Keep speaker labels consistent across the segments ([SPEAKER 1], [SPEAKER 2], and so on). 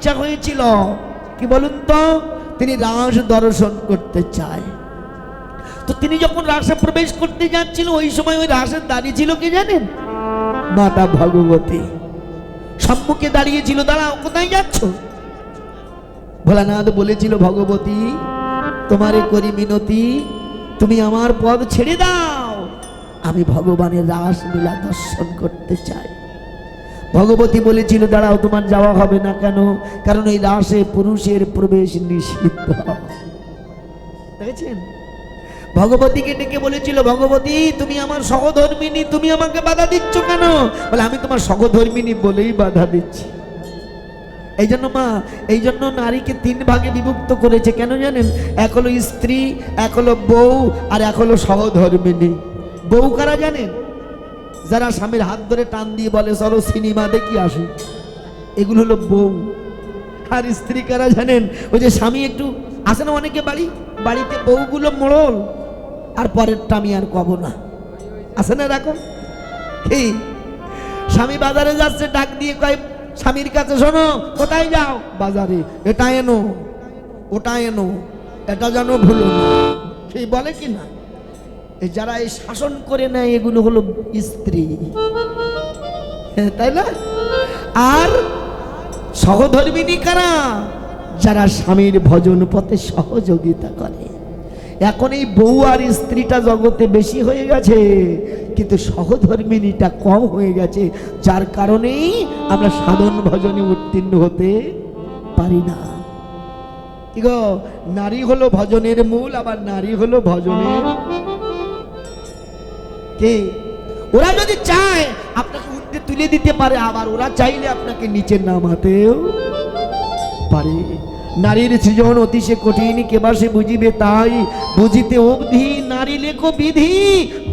[SPEAKER 1] ইচ্ছা হয়েছিল কি বলুন তো, তিনি রাস দর্শন করতে চায়। তো তিনি যখন রাসে প্রবেশ করতে যাচ্ছিল, ওই সময় ওই রাসের দাঁড়িয়ে ছিল কি জানেন? মাতা ভগবতী সম্মুখে দাঁড়িয়েছিল। দাঁড়াও, কোথায় যাচ্ছ? ভোলানাথ বলেছিল, ভগবতী তোমারে করি মিনতি, তুমি আমার পদ ছেড়ে দাও, আমি ভগবানের রাস লীলা দর্শন করতে চাই। ভগবতী বলেছিল, দাঁড়াও, তোমার যাওয়া হবে না। কেন? কারণ ওই রাসে পুরুষের প্রবেশ নিষিদ্ধ। দেখেছেন? ভগবতীকে ডেকে বলেছিল, ভগবতী তুমি আমার সহধর্মিনী, তুমি আমাকে বাধা দিচ্ছ কেন? বলে, আমি তোমার সহধর্মিনী বলেই বাধা দিচ্ছি। এই জন্য মা, এই জন্য নারীকে 3 ভাগে বিভক্ত করেছে। কেন জানেন? এক হলো স্ত্রী, এক হলো বউ, আর এক হলো সহধর্মিনী। বউ কারা জানেন? যারা স্বামীর হাত ধরে টান দিয়ে বলে চলো সিনেমা দেখি আসি, এগুলো হলো বউ। আর স্ত্রী কারা জানেন? ওই যে স্বামী একটু আসে না অনেকে বাড়িতে বউগুলো মোড়ল, আর পরেরটা আমি আর কব না, আসে না এরকম? এই স্বামী বাজারে যাচ্ছে, ডাক দিয়ে কয় স্বামীর কাছে, শোনো কোথায় যাও? বাজারে। এটা এনো, ওটা এনো, এটা যেন ভুলো না। সেই বলে কি না? যারা এই শাসন করে নেয় এগুলো হলো স্ত্রী, তাই না? আর সহধর্মিনী কারা? যারা স্বামীর ভজন পথে সহযোগিতা করে। এখন এই বউ আর স্ত্রীটা জগতে বেশি হয়ে গেছে, কিন্তু সহধর্মিনীটা কম হয়ে গেছে, যার কারণেই আমরা সাধন ভজনে উত্তীর্ণ হতে পারি না। কি গো, নারী হলো ভজনের মূল, আবার নারী হলো ভজনের কে? ওরা যদি চায় আপনাকে উঠতে তুলে দিতে পারে, আবার ওরা চাইলে আপনাকে নিচে নামাতেও পারে। নারীর সৃজন অতিশয় কঠিন, কেবা সে বুঝিবে তাই, বুঝিতে অবধি নারী লেখো বিধি,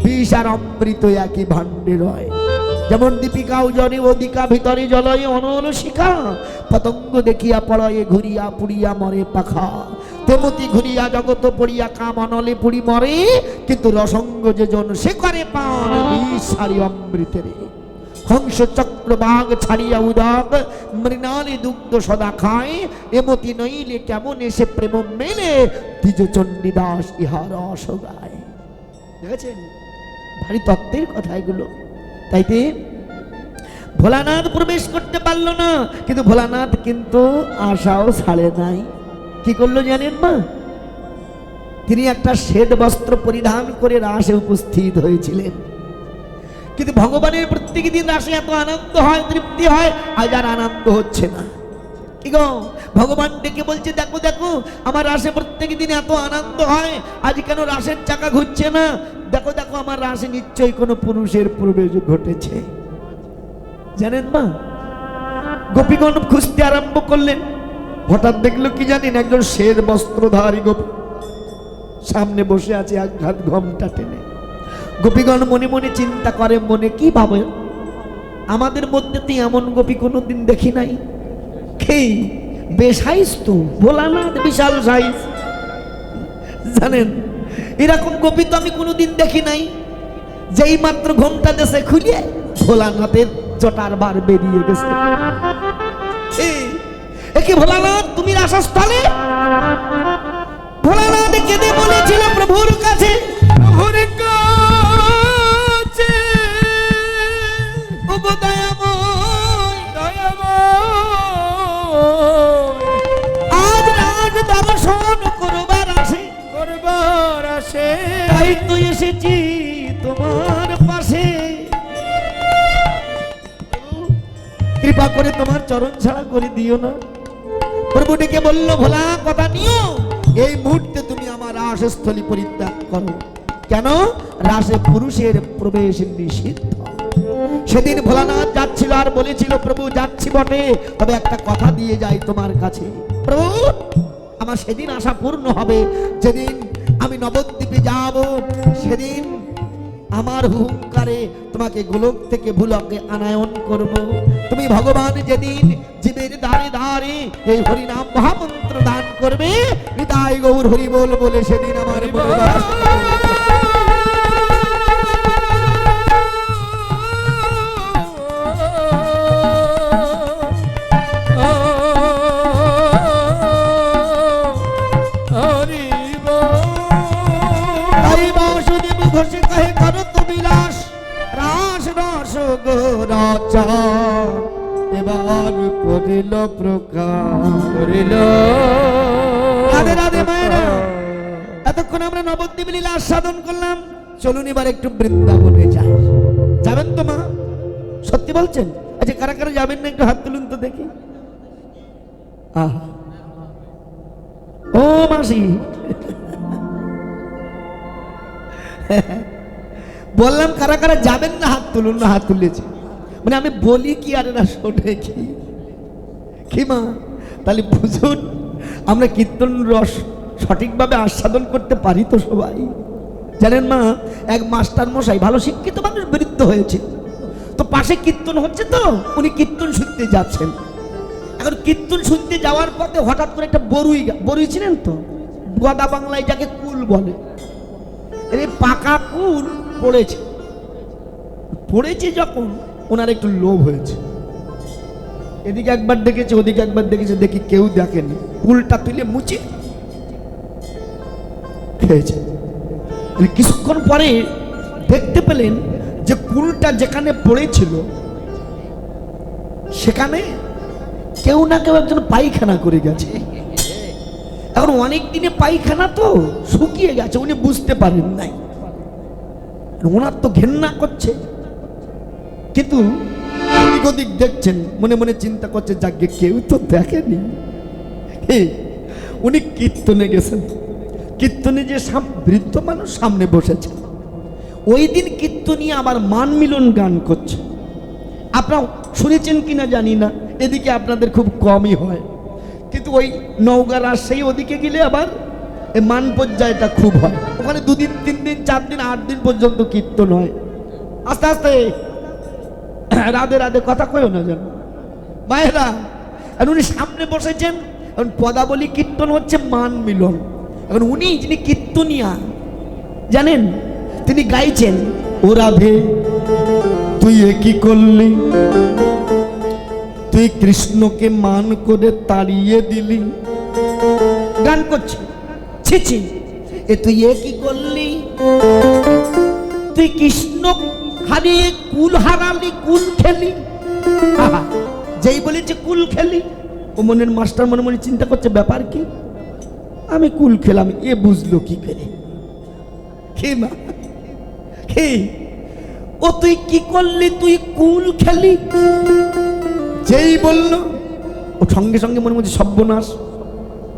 [SPEAKER 1] বিষ আর অমৃত একই ভাণ্ডে রয়। যেমন দীপিকাও জনে অধিকা ভিতরে জলয়ে অনল শিখা, পতঙ্গ দেখিয়া পড়য়ে ঘুরিয়া পুড়িয়া মরে পাখা, তেমতি ঘুরিয়া জগত পড়িয়া কাম অনলে পুড়ি মরে, কিন্তু রসঙ্গ যে জন সে করে পান বিষ সারি অমৃতের। হংস চক্র বাঘ ছাড়িয়া উদক, মৃণালী দুগ্ধ সদা খায়, এমতি নইলে কেমন এসে প্রেম মেলে, দ্বিজ চণ্ডীদাস ইহার রস গায়। দেখেছেন? ভারী তত্ত্বের কথা এগুলো। তাইতে ভোলানাথ প্রবেশ করতে পারলো না, কিন্তু ভোলানাথ কিন্তু আশাও ছাড়ে নাই। কি করলো জানেন মা? তিনি একটা শ্বেত বস্ত্র পরিধান করে রাসে উপস্থিত হয়েছিলেন। কিন্তু ভগবানের প্রত্যেক দিন রাসে এত আনন্দ হয়, তৃপ্তি হয়, আজ আর আনন্দ হচ্ছে না। কি গো, ভগবান ডেকে বলছে, দেখো দেখো আমার রাসে প্রত্যেক দিন এত আনন্দ হয়, আজ কেন রাসের চাকা ঘুরছে না? দেখো দেখো আমার রাসে নিশ্চয়ই কোনো পুরুষের প্রবেশ ঘটেছে। জানেন মা, গোপীগণ খুঁজতে আরম্ভ করলেন। হঠাৎ দেখলো কি জানেন? একজন শ্বেত বস্ত্রধারী গোপী সামনে বসে আছে, এক ঘাত ঘোমটা টেনে। গোপীগণ মনে মনে চিন্তা করে, মনে কি ভাবে, আমাদের মধ্যে তো এমন গোপী কোনোদিন দেখি নাই। খেই বেসাইজ তো, ভোলানাথ বিশাল সাইজ, জানেন এরকম গোপী তো আমি কোনোদিন দেখি নাই। যেই মাত্র ঘোমটা দেশে খুলিয়ে ভোলানাথের জটার বার বেরিয়ে গেছে। একে ভোলানাথ তুমি রাসস্থলে? ভোলানাথ কেঁদে বলেছিল প্রভুর কাছে, প্রভুর কাছে, ও দয়াময় দয়াময়, আজ রাজ দর্শন করবার আসে, তাই তো এসেছি তোমার পাশে। কৃপা করে তোমার চরণ ছাড়া করে দিও না। প্রভু ডেকে বলল, ভোলা কথা নিও, এই মুহূর্তে তুমি আমার রাসস্থলী পরিত্যাগ করো। কেন? রাসে পুরুষের প্রবেশ নিষিদ্ধ। সেদিন ভোলানাথ যাচ্ছিল আর বলেছিল, প্রভু যাচ্ছি বটে, তবে একটা কথা দিয়ে যাই তোমার কাছে। প্রভু, আমার সেদিন আশা পূর্ণ হবে, যেদিন আমি নবদ্বীপে যাব, সেদিন আমার হুঙ্কারে তোমাকে গোলক থেকে ভুলকে আনায়ন করব। তুমি ভগবান যেদিন জীবের দ্বারে দ্বারে এই হরিনাম মহামন্ত্র দান করবে, হৃদয় গৌর হরি বল বলে সেদিন আমার চাঁদ এবার করিল প্রকাশ। রাধে রাধে মায়েরা, এতক্ষণ আমরা নবদ্বীপ লীলা আস্বাদন করলাম, চলুন এবার একটু বৃন্দাবনে যাই। যাবেন তো মা? সত্যি বলছেন? আচ্ছা, কারা কারা যাবেন না একটু হাত তুলুন তো দেখি। ও মাসি, বললাম কারা কারা যাবেন না হাত তুলুন না। হাত তুলেছি মানে আমি বলি কি আর না শোনে কি মা? তাহলে বুঝুন আমরা কীর্তন রস সঠিকভাবে আস্বাদন করতে পারি তো সবাই। জানেন মা, এক মাস্টার মশাই ভালো শিক্ষিত মানুষ বৃদ্ধ হয়েছে, তো পাশে কীর্তন হচ্ছে, তো উনি কীর্তন শুনতে যাচ্ছেন। এখন কীর্তন শুনতে যাওয়ার পথে হঠাৎ করে একটা বরুই ছিলেন তো, গদা বাংলায় যাকে কুল বলে, এই পাকা কুল পড়েছে যখন ওনার একটু লোভ হয়েছে। এদিকে একবার দেখেছে, ওদিকে একবার দেখেছে, দেখি কেউ দেখেনি, কুলটা তুলে মুচি খেয়েছে। কিছুক্ষণ পরে দেখতে পেলেন যে কুলটা যেখানে পড়েছিল সেখানে কেউ না কেউ একজন পায়খানা করে গেছে। এখন অনেক দিনে পায়খানা তো শুকিয়ে গেছে, উনি বুঝতে পারেন নাই। ওনার তো ঘেন্না করছে, কিন্তু এদিক ওদিক দেখছেন, মনে মনে চিন্তা করছে যাকে কেউ তো দেখেনি। উনি কীর্তনে গেছেন, কীর্তনে যে বৃদ্ধ মানুষ সামনে বসেছে, ওই দিন কীর্তনিয়া আবার মান মিলন গান করছে। আপনারা শুনেছেন কিনা জানি না, এদিকে আপনাদের খুব কমই হয়, কিন্তু ওই নওগাঁ রাজশাহী ওদিকে গেলে আবার এই মান পর্যায়টা খুব হয়। ওখানে 2 দিন 3 দিন 4 দিন 8 দিন পর্যন্ত কীর্তন হয়। আস্তে আস্তে রাধে রাধে কথা কইও না যেন মায়েরা। আর উনি সামনে বসেছেন, এখন পদাবলী কীর্তন হচ্ছে মান মিলন। এখন উনি যিনি কীর্তনিয়া জানেন, তিনি গাইছেন, ও রাধে তুই এ কি করলি, তুই কৃষ্ণকে মান করে তাড়িয়ে দিলি। গান করছে, ছি এ তুই এ কি করলি, তুই কৃষ্ণ হারিয়ে কুল হারালি, কুল খেলি। যেই বলেছে কুল খেলি, ও মনের মাস্টার মনে মনে চিন্তা করছে ব্যাপার কি, আমি কুল খেলাম, এ বুঝলো কি করে? কি মা, কি ও তুই কি করলি, তুই কুল খেলি। যেই বললো, ও সঙ্গে সঙ্গে মনে মধ্যে সর্বনাশ,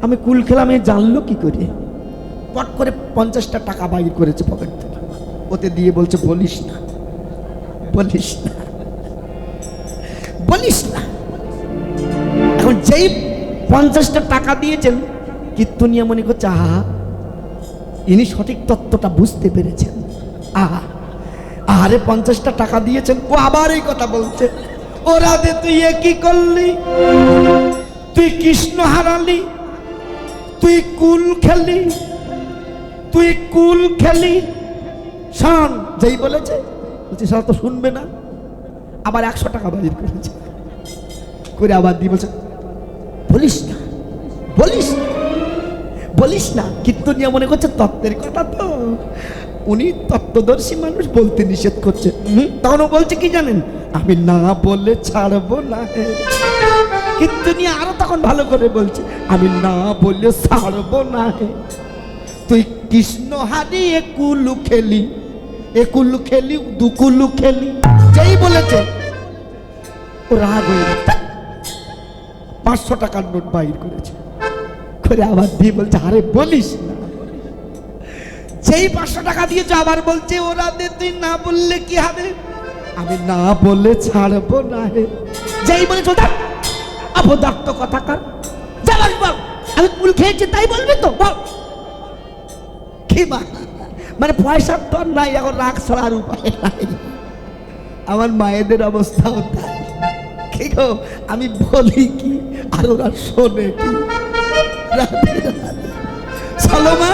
[SPEAKER 1] আমি কুল খেলাম, এ জানলো কি করে? পট করে 50টা টাকা বাইর করেছে পকেট থেকে, ওতে দিয়ে বলছে বলিস না, বলিস না, বলিস না। এখন যেই 50টা টাকা দিয়েছেন, কীর্তনিয়া মনে করছে আহা, ইনি সঠিক তত্ত্বটা বুঝতে পেরেছেন। আরে 50টা টাকা দিয়েছেন, ও আবার এই কথা বলছে, ও রাধে তুই এ কি করলি, তুই কৃষ্ণ হারালি, তুই কুল খেলি, তুই কুল খেলি। শোন, যেই বলেছে বলছে সারা তো শুনবে না, আবার 100 টাকা বাজির করেছে, করে আবার দিয়ে বলছে বলিস না, বলিস না, বলিস না। কীর্তনিয়া মনে করছে তত্ত্বের কথা তো, উনি তত্ত্বদর্শী মানুষ, বলতে নিষেধ করছে। তখন বলছে কি জানেন, আমি না বলে ছাড়বো না। কীর্তনিয়া আরো তখন ভালো করে বলছে, আমি না বলে ছাড়বো না। তুই কৃষ্ণ হারি একুলু খেলি, একুলু খেলি, দুকুলু খেলি। যেই বলেছে ও রাগ হয়ে 500 টাকার নোট বাইর করেছে, করে আবার দিয়ে বলছে আরে বলিস না। যেই 500 টাকা দিয়েছে আবার বলছে ওরা দে, তুই না বললে কি হবে, আমি না বলে ছাড়বো না। যেই বলেছ অপদার্থ কথাকার, যাবার বল, আমি কুল খেয়েছি তাই বলবি তো বল। কি মানে পয়সার তো নাই, এখন রাগ ছাড়ার উপায় নাই। আমার মায়েদের অবস্থাও তাই। কি গো, আমি বলি কি আর ওরা শোনে কি? চলো মা,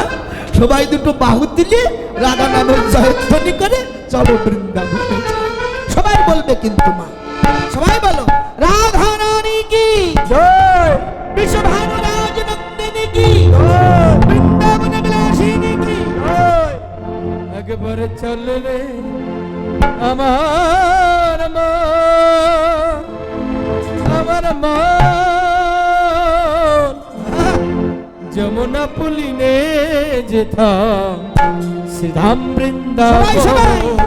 [SPEAKER 1] সবাই দুটো বাহু দিলে রাধা নামের জয়ধ্বনি করে চলো বৃন্দাবনে। সবাই বলবে কিন্তু মা, সবাই বলো রাধা রানী কি জয়, বিশ্বভানু রাজনন্দিনী কি জয়, বৃন্দাবনে বিলাসিনী কি জয়। একবার চললে আমার মন
[SPEAKER 2] আমার মন যমুনা পুলিনে যেথা শ্রীধাম
[SPEAKER 1] সবাই, সবাই,
[SPEAKER 2] বৃন্দাবন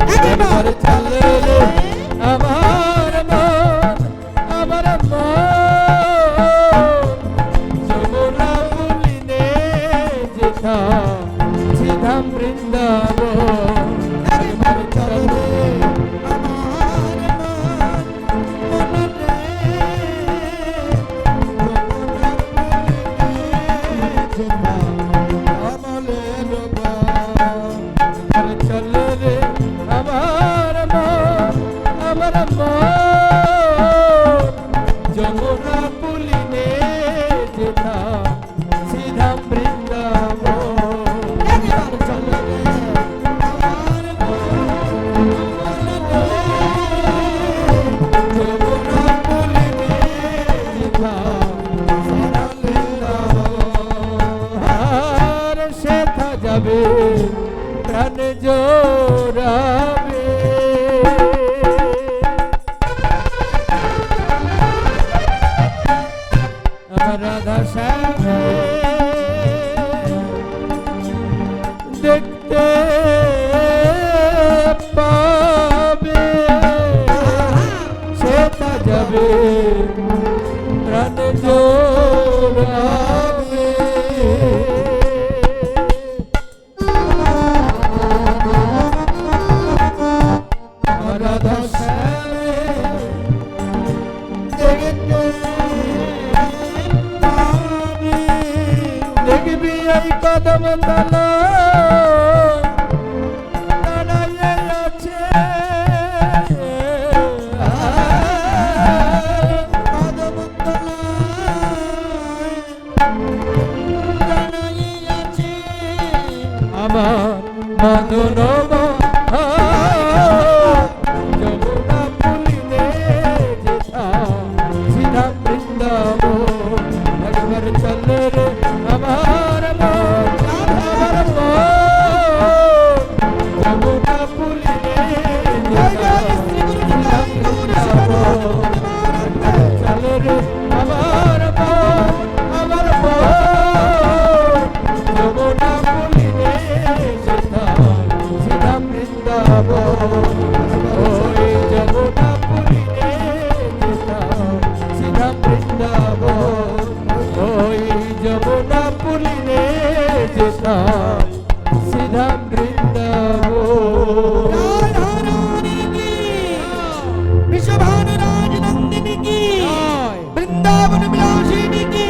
[SPEAKER 1] একবার।
[SPEAKER 2] একবার চলে রে আমার মন আমার মন যমুনা পুলিনে যেথা শ্রীধাম বৃন্দাবন একবার চলে চল রে আমার মন আমার মন যমুনা পুলিনে যেথা শ্রীধাম বৃন্দাবন
[SPEAKER 1] একবার চল রে আমার
[SPEAKER 2] যমুনা পুলিনে যেথা শ্রীধাম বৃন্দাবন আর সেথা যাবে প্রাণ জোড়াবে আমার রাধা শ্যামে দেখতে পাবে সেটা যাবে প্রাণ জোড়াবে রাধা শ্যামে দেখবি এই কদম তলা দাঁড়াইয়া আছে
[SPEAKER 1] কদম তলায় দাঁড়াইয়া আছে
[SPEAKER 2] আমার মাধব যমুনা পুলিনে যেথা শ্রীধাম বৃন্দাবন একবার চল রে আমার মন আমার মন যমুনা পুলিনে যেথা শ্রীধাম বৃন্দাবন চল রে আমার মন আমার মন যমুনা পুলিনে যেথা শ্রীধাম বৃন্দাবন ওই যমুনা পুলিনে যেথা শ্রীধাম বৃন্দাবন ওই যমুনা পুলিনে যেথা শ্রীধাম বৃন্দাবন
[SPEAKER 1] विश्वभानु राज नंदिनी की वृंदावन विलासिनी की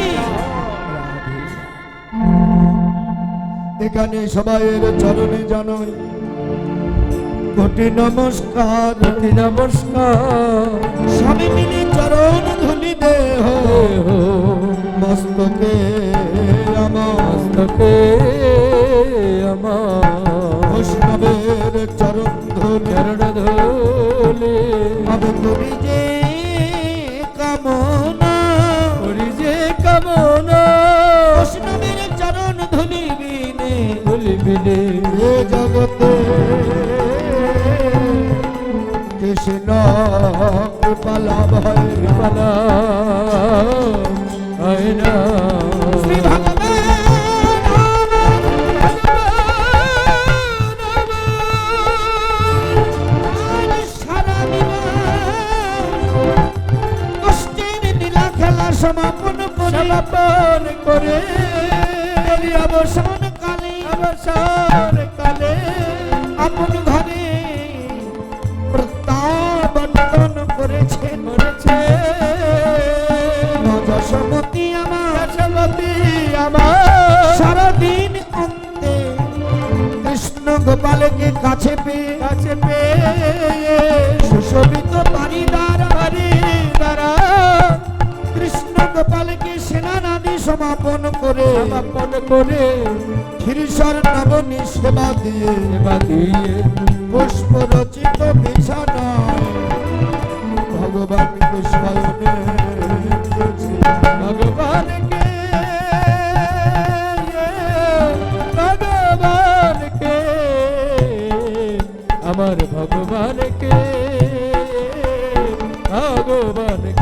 [SPEAKER 1] এখানে সবাইয়ের চরণে জানাই কোটি নমস্কার
[SPEAKER 2] অতি নমস্কার
[SPEAKER 1] সবে মিলে চরণ ধুলি দেহ মস্তকে আমার
[SPEAKER 2] মস্তকে আমার
[SPEAKER 1] বৈষ্ণবের চরণ ধুলি
[SPEAKER 2] চরণ ধুলি
[SPEAKER 1] আমি করি যে কামনা
[SPEAKER 2] করি যে কামনা
[SPEAKER 1] বৈষ্ণবের চরণ ধুলি বিনে
[SPEAKER 2] ধুলি বিনে
[SPEAKER 1] এ জগতে কৃষ্ণ কৃপালা ভয়
[SPEAKER 2] কৃপালা হয় না
[SPEAKER 1] শ্রী ভগবান সারা কষ্টের নীলা খেলা সমাপন
[SPEAKER 2] করে
[SPEAKER 1] অবসান কালে
[SPEAKER 2] অবসান কালে
[SPEAKER 1] আপন ঘরে প্রত্যাবর্তন করেছেন যশোমতী আমার সারাদিন অন্তে কৃষ্ণ গোপালকে কাছে পেয়ে সুশোভিত বাড়িদার কৃষ্ণ গোপালকে সেনানাদি সমাপন করে ক্ষীরসর নবনী সেবা দিয়ে পুষ্প রচিত বিছানা ভগবানকে শয়নে দিয়েছে।
[SPEAKER 2] ভগবানকে আমার ভগবানকে ভগবানকে